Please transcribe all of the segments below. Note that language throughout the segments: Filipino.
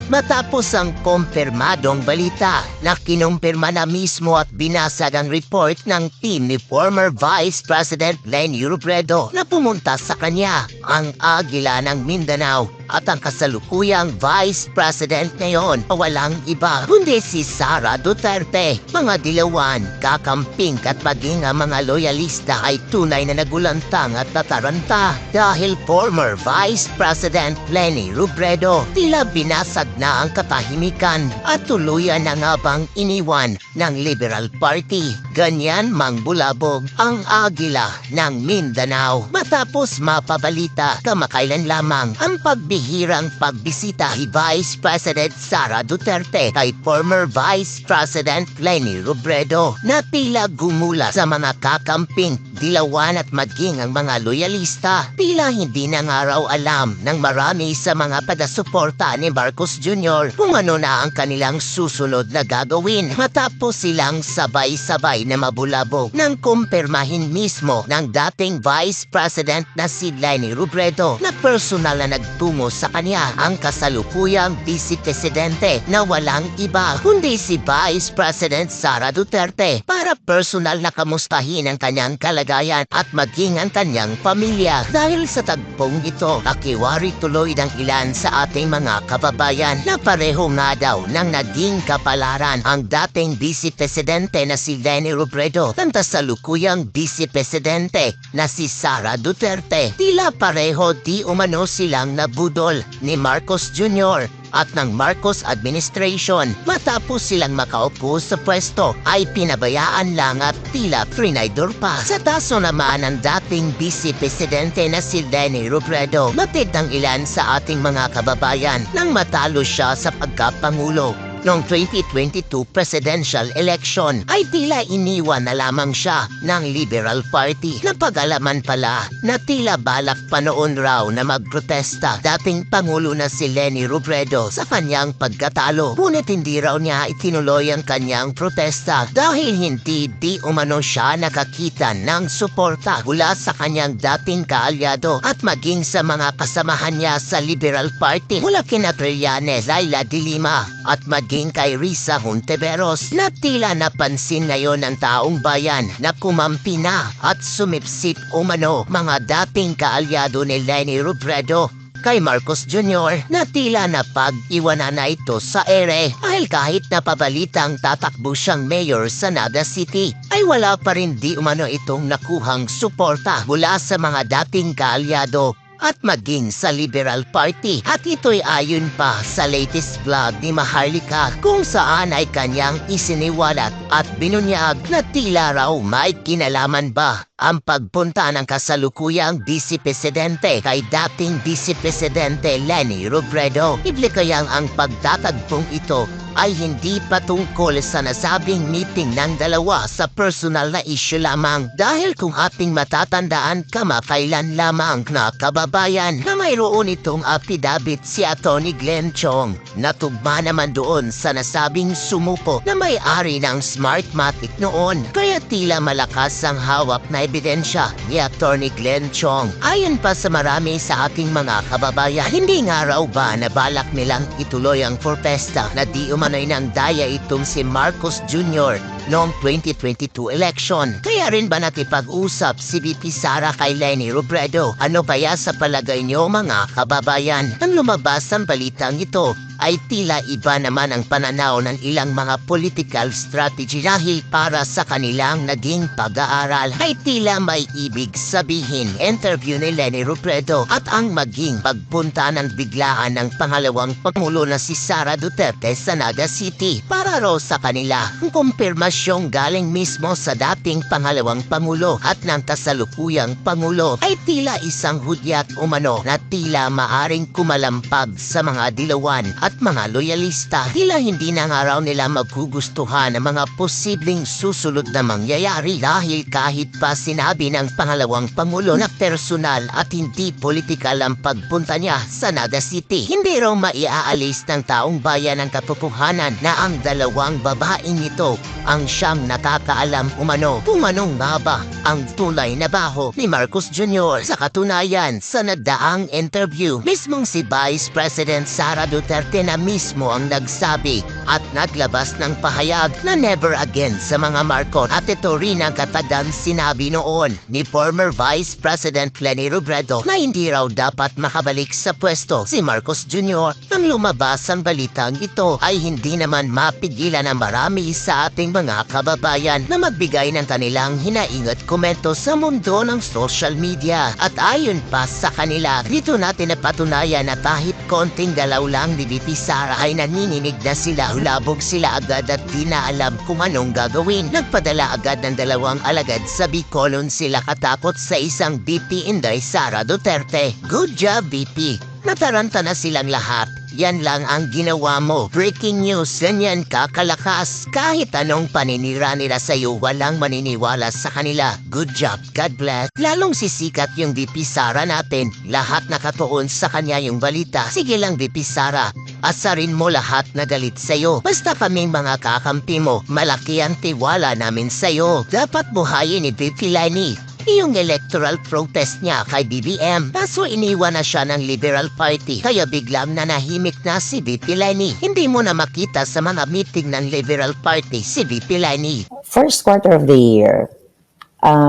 Matapos ang kumpirmadong balita na kinumpirma na mismo at binasag ang report ng team ni former Vice President Leni Robredo na pumunta sa kanya ang Agila ng Mindanao at ang kasalukuyang Vice President ngayon walang iba kundi si Sara Duterte. Mga dilawan, kakamping at maging ang mga loyalista ay tunay na nagulantang at nataranta dahil former Vice President Leni Robredo tila binasag na ang katahimikan at tuluyan na nga bang iniwan ng Liberal Party. Ganyan mangbulabog ang Agila ng Mindanao matapos mapabalita kamakailan lamang ang pagbihirang pagbisita ni Vice President Sara Duterte kay former Vice President Leni Robredo na tila gumula sa mga kakamping, dilawan at maging ang mga loyalista. Tila hindi na nga raw alam ng marami sa mga padasuporta ni Marcos Jr. kung ano na ang kanilang susunod na gagawin matapos silang sabay-sabay na mabulabog nang kumpirmahin mismo ng dating Vice President na si Leni Robredo na personal na nagtungo sa kanya ang kasalukuyang Vice Presidente na walang iba kundi si Vice President Sara Duterte para personal na kamustahin ang kanyang kalagayan at maging ang kanyang pamilya. Dahil sa tagpong ito, akiwari tuloy ng ilan sa ating mga kababayan na pareho nga daw nang naging kapalaran ang dating Vice Presidente na si Leni Robredo at kasalukuyang Vice Presidente na si Sara Duterte. Tila pareho di umano silang nabudol ni Marcos Jr. at ng Marcos administration. Matapos silang makaupo sa pwesto ay pinabayaan lang at tila trinidor pa. Sa taso naman ng dating Vice Presidente na si Leni Robredo, matid ng ilan sa ating mga kababayan nang matalo siya sa pagkapangulo. Noong 2022 presidential election ay tila iniwan na lamang siya ng Liberal Party na pag-alaman pala na tila balak pa noon raw na magprotesta dating Pangulo na si Leni Robredo sa kanyang pagkatalo. Ngunit hindi raw niya itinuloy ang kanyang protesta dahil hindi di umano siya nakakita ng suporta mula sa kanyang dating kaalyado at maging sa mga kasamahan niya sa Liberal Party mula kina Trillanes, Laila de Lima at maging kay Risa Hontiveros na tila napansin ngayon ng taong bayan na kumampi na at sumipsip umano mga dating kaalyado ni Leni Robredo kay Marcos Jr. na tila napag-iwanan na ito sa ere dahil kahit napabalitang tatakbo siyang mayor sa Naga City ay wala pa rin di umano itong nakuhang suporta mula sa mga dating kaalyado at maging sa Liberal Party. At ito'y ayon pa sa latest vlog ni Maharlika kung saan ay kanyang isiniwalat at binunyag na tila raw may kinalaman ba ang pagpunta ng kasalukuyang Vice Presidente kay dating Vice Presidente Leni Robredo. Ible kayang ang pagtatagpong ito ay hindi patungkol sa nasabing meeting ng dalawa sa personal na issue lamang dahil kung ating matatandaan kamakailan lamang na kababayan na mayroon itong affidavit si Atty. Glenn Chong na tugma naman doon sa nasabing sumuko na may-ari ng Smartmatic noon kaya tila malakas ang hawak na ebidensya ni Atty. Glenn Chong. Ayon pa sa marami sa ating mga kababayan, hindi nga raw ba na balak nilang ituloy ang protesta na di umano'y nang daya itong si Marcos Jr. noong 2022 election. Kaya rin ba nakipag-usap si VP Sara kay Leni Robredo? Ano kaya sa palagay niyo mga kababayan? Nang lumabas ang balitang ito ay tila iba naman ang pananaw ng ilang mga political strategy dahil para sa kanilang naging pag-aaral ay tila may ibig sabihin interview ni Leni Robredo at ang maging pagpunta ng biglaan ng pangalawang Pangulo na si Sara Duterte sa Naga City para raw sa kanila ang kumpirmasyong galing mismo sa dating pangalawang Pangulo at ng kasalukuyang Pangulo ay tila isang hudyat umano na tila maaring kumalampag sa mga dilawan at mga loyalista. Tila hindi na nga raw nila maggugustuhan ang mga posibleng susunod na mangyayari dahil kahit pa sinabi ng pangalawang Pangulo na personal at hindi politikal ang pagpunta niya sa Naga City, hindi raw maiaalis ng taong bayan ang katotohanan na ang dalawang babaeng ito ang siyang nakakaalam umano kung anong nga ba ang tunay na baho ni Marcos Jr. Sa katunayan, sa nagdaang interview, mismong si Vice President Sara Duterte Duterte na mismo ang nagsabi at naglabas ng pahayag na never again sa mga Marcos. At ito rin ang katagang sinabi noon ni former Vice President Leni Robredo na hindi raw dapat makabalik sa pwesto si Marcos Jr. Nang lumabas ang balitang ito ay hindi naman mapigilan ang marami sa ating mga kababayan na magbigay ng kanilang hinaing at komento sa mundo ng social media. At ayon pa sa kanila, dito natin napatunayan na kahit konting galaw lang ni VP Sara ay nanininig na sila, hulabog sila agad at di na alam kung anong gagawin. Nagpadala agad ng 2 alagad sa Bicolon sila katakot sa isang VP Inday Sara Duterte. Good job VP! Nataranta na silang lahat. Yan lang ang ginawa mo. Breaking news, ganyan ka kalakas. Kahit anong paninira nila sa'yo, walang maniniwala sa kanila. Good job, God bless. Lalong sisikat yung VP Sara natin. Lahat nakatuon sa kanya yung balita. Sige lang VP Sara, asarin mo lahat na galit sa'yo. Basta kaming mga kakampi mo, malaki ang tiwala namin sa'yo. Dapat buhayin ni VP Leni yung electoral protest niya kay BBM. Kaso iniwan na siya ng Liberal Party, kaya biglang nanahimik na si VP Leni. Hindi mo na makita sa mga meeting ng Liberal Party si VP Leni. First quarter of the year,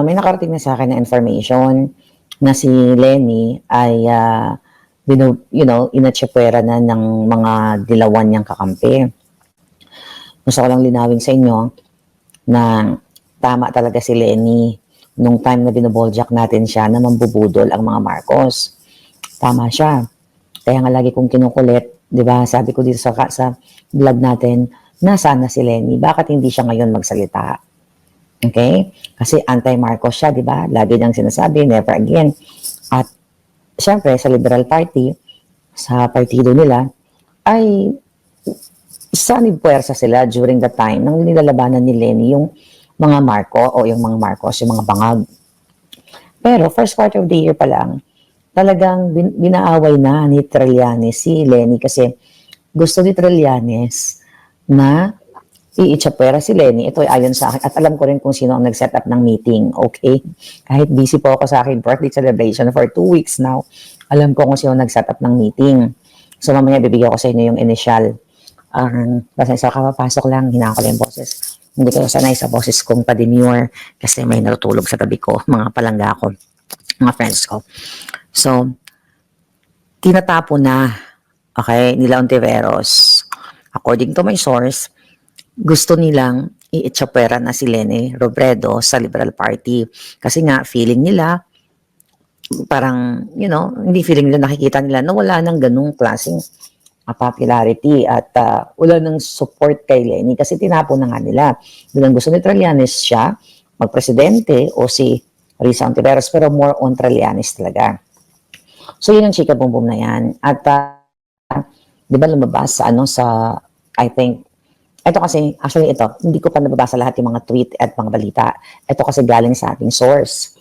may nakarating na sa akin na information na si Leni ay inatsipwera na ng mga dilawan niyang kakampi. Gusto ko lang linawin sa inyo na tama talaga si Leni nung time na binoboljak natin siya na mambubudol ang mga Marcos. Tama siya. Kaya nga lagi kong kinukulit, di ba? Sabi ko dito sa vlog natin, nasaan na si Leni? Bakit hindi siya ngayon magsalita? Okay? Kasi anti-Marcos siya, di ba? Lagi niyang sinasabi, never again. At syempre, sa Liberal Party, sa partido nila, ay sanib puwersa sila during the time nang nilalabanan ni Leni yung mga Marcos, yung mga bangag. Pero first quarter of the year pa lang, talagang binaaway na ni Trillanes si Leni kasi gusto ni Trillanes na iitsapwera si Leni. Ito ay ayon sa akin at alam ko rin kung sino ang nag-set up ng meeting. Okay? Kahit busy po ako sa akin birthday celebration for 2 weeks now, alam ko kung sino nag-set up ng meeting. So mamaya bibigyan ko sa inyo yung initial. Basta isa kapapasok lang, hinaan ko lang yung boses. Hindi ko sanay sa boses kong pa-demure kasi may natutulog sa tabi ko, mga palangga ko, mga friends ko. So, tinatapo na, okay, nila Ontiveros. According to my source, gusto nilang iitsapwera na si Leni Robredo sa Liberal Party. Kasi nga, feeling nila, parang, hindi feeling nila, nakikita nila na wala nang ganung klaseng popularity at wala ng support kay Leni kasi tinapon na nga nila. Bilang gusto ni Trillanes siya magpresidente o si Risa Ontiveros pero more on Trillanes talaga. So yun ang chika boom boom na yan. At di ba lumabas sa I think, ito kasi, actually ito, hindi ko pa nababasa lahat yung mga tweet at mga balita. Ito kasi galing sa ating source.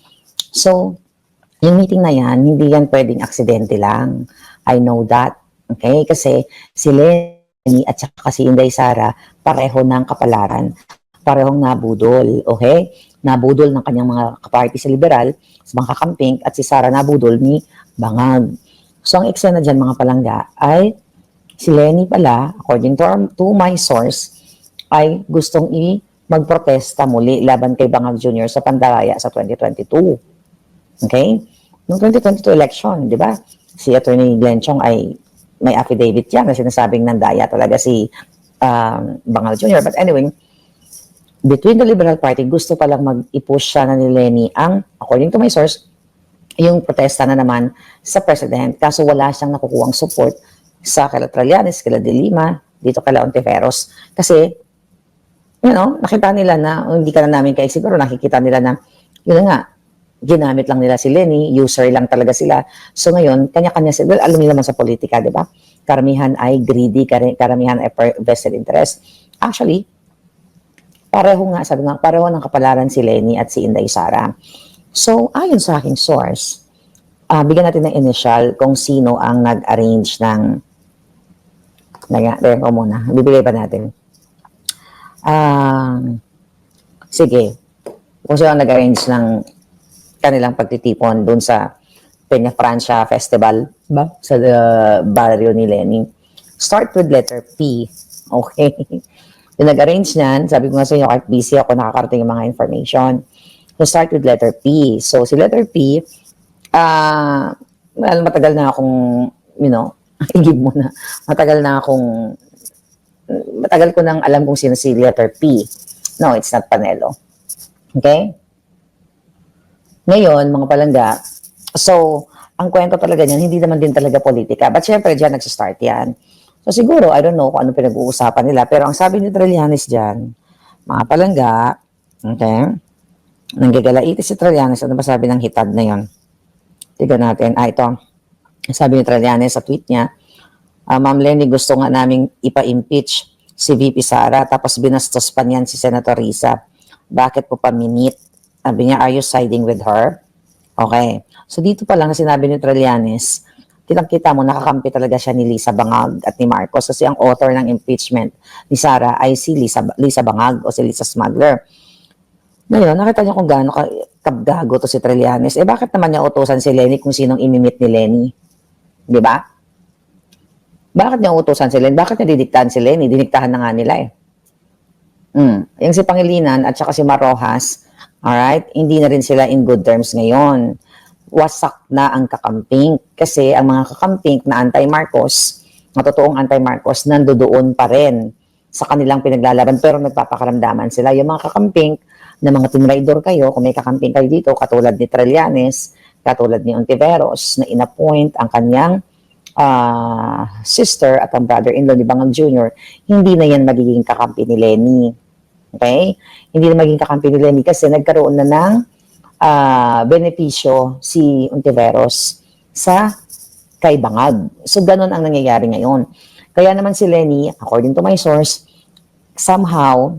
So, yung meeting na yan, hindi yan pwedeng aksidente lang. I know that. Okay? Kasi si Leni at saka si Inday Sara, pareho ng kapalaran. Parehong nabudol. Okay? Nabudol ng kanyang mga kaparty sa Liberal, sa mga kakamping, at si Sara nabudol ni Bangag. So, ang eksena dyan mga palangga ay si Leni pala, according to my source, ay gustong magprotesta muli laban kay Bangag Jr. sa Pandaraya sa 2022. Okay? Noong 2022 election, di ba? Si Attorney Glenn Chong ay may affidavit yan na sinasabing nandaya talaga si Bangag Jr. But anyway, between the Liberal Party, gusto palang mag-i-push siya na ni Leni ang, according to my source, yung protesta na naman sa President. Kaso wala siyang nakukuhang support sa kala Trillanes, kala De Lima, dito kala Ontiveros. Kasi, nakita nila na, hindi ka na namin kaya siguro, nakikita nila na, nga, ginamit lang nila si Leni, user lang talaga sila. So ngayon, kanya-kanya sila, alam nila naman sa politika, di ba? Karamihan ay greedy, karamihan ay vested interest. Actually, pareho ng kapalaran si Leni at si Inday Sara. So, ayon sa aking source, bigyan natin ng initial kung sino ang nag-arrange ng, bibigay pa natin. Sige, kung sino ang nag-arrange ng kanilang pagtitipon doon sa Peña Francia Festival ba? Sa barrio ni Leni. Start with letter P. Okay? Yung nag-arrange niyan, sabi ko nga sa inyo, kahit busy ako, nakakarating yung mga information. So, start with letter P. So, si letter P, well, matagal na akong, give mo na. Matagal ko nang alam kung sino si letter P. No, it's not Panelo. Okay? Ngayon, mga palangga, so, ang kwento talaga niyan, hindi naman din talaga politika. But syempre, dyan nagsistart yan. So, siguro, I don't know kung ano pinag-uusapan nila. Pero ang sabi ni Trillanes dyan, mga palangga, okay, nanggagalaiti si Trillanes, ano ba sabi ng hitad na yon? Tignan natin. Ito. Sabi ni Trillanes sa tweet niya, Ma'am Lenny, gusto nga naming ipa-impeach si VP Sara, tapos binastos pa niyan si Senator Risa. Bakit po paminit? Sabi niya, are you siding with her? Okay. So dito pa lang na sinabi ni Trillanes, kitang-kita mo, nakakampi talaga siya ni Lisa Bangag at ni Marcos kasi ang author ng impeachment ni Sara ay si Lisa Bangag o si Lisa Smuggler. Ngayon, nakita niya kung gaano kabgago to si Trillanes. Bakit naman niya utusan si Lenny kung sinong imimit ni Lenny? Di ba? Bakit niya utusan si Lenny? Bakit niya didiktahan si Lenny? Diniktahan na nga nila eh. Yung si Pangilinan at saka si Marojas, alright, hindi na rin sila in good terms ngayon. Wasak na ang kakamping kasi ang mga kakamping na anti-Marcos, matotoong anti-Marcos, nandoon pa rin sa kanilang pinaglalaban pero nagpapakaramdaman sila. Yung mga kakamping na mga tinraidor kayo, kung may kakamping kayo dito, katulad ni Trillanes, katulad ni Ontiveros, na inappoint ang kanyang sister at ang brother-in-law ni Bangag Jr., hindi na yan magiging kakampi ni Lenny. Okay? Hindi na magiging kakampi ni Lenny kasi nagkaroon na ng benepisyo si Ontiveros sa kay Bangag. So, ganun ang nangyayari ngayon. Kaya naman si Lenny, according to my source, somehow,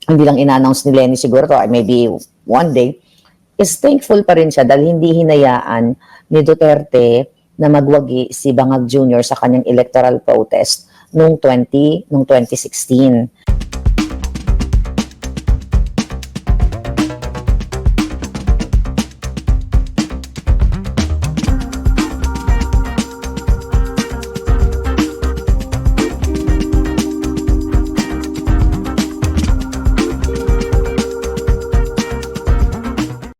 hindi lang ina-announce ni Lenny siguro to, maybe one day, is thankful pa rin siya dahil hindi hinayaan ni Duterte na magwagi si Bangag Jr. sa kanyang electoral protest noong 2016.